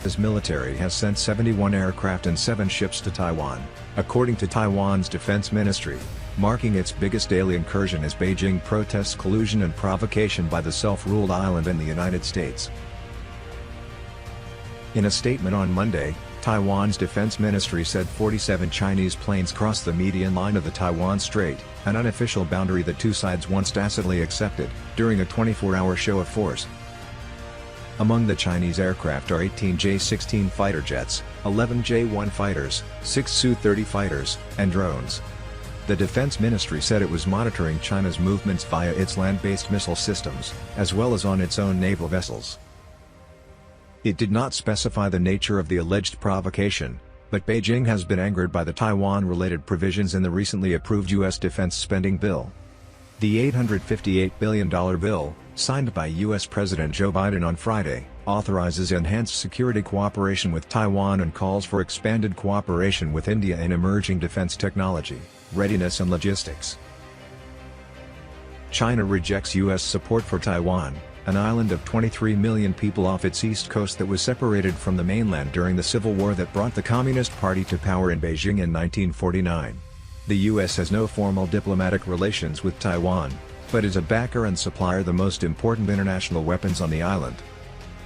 China's military has sent 71 aircraft and 7 ships to Taiwan, according to Taiwan's defense ministry, marking its biggest daily incursion as Beijing protests collusion and provocation by the self-ruled island and the United States. In a statement on Monday, Taiwan's defense ministry said 47 Chinese planes crossed the median line of the Taiwan Strait, an unofficial boundary that two sides once tacitly accepted, during a 24-hour show of force. Among the Chinese aircraft are 18 J-16 fighter jets, 11 J-1 fighters, 6 Su-30 fighters, and drones. The defense ministry said it was monitoring China's movements via its land-based missile systems, as well as on its own naval vessels. It did not specify the nature of the alleged provocation, but Beijing has been angered by the Taiwan-related provisions in the recently approved U.S. defense spending bill. The $858 billion bill, signed by U.S. President Joe Biden on Friday, authorizes enhanced security cooperation with Taiwan and calls for expanded cooperation with India in emerging defense technology, readiness and logistics. China rejects U.S. support for Taiwan, an island of 23 million people off its east coast that was separated from the mainland during the civil war that brought the Communist Party to power in Beijing in 1949. The U.S. has no formal diplomatic relations with Taiwan, but is a backer and supplier of the most important international weapons on the island.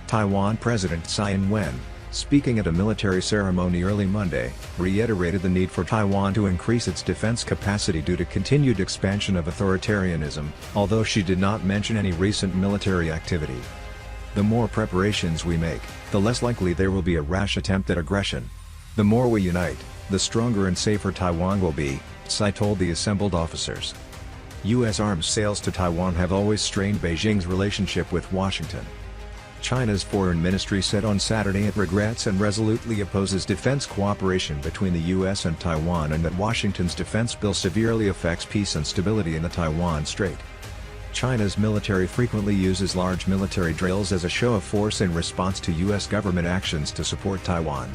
Taiwan President Tsai Ing-wen, speaking at a military ceremony early Monday, reiterated the need for Taiwan to increase its defense capacity due to continued expansion of authoritarianism, although she did not mention any recent military activity. The more preparations we make, the less likely there will be a rash attempt at aggression. The more we unite, the stronger and safer Taiwan will be, Tsai told the assembled officers. U.S. arms sales to Taiwan have always strained Beijing's relationship with Washington. China's foreign ministry said on Saturday it regrets and resolutely opposes defense cooperation between the U.S. and Taiwan and that Washington's defense bill severely affects peace and stability in the Taiwan Strait. China's military frequently uses large military drills as a show of force in response to U.S. government actions to support Taiwan.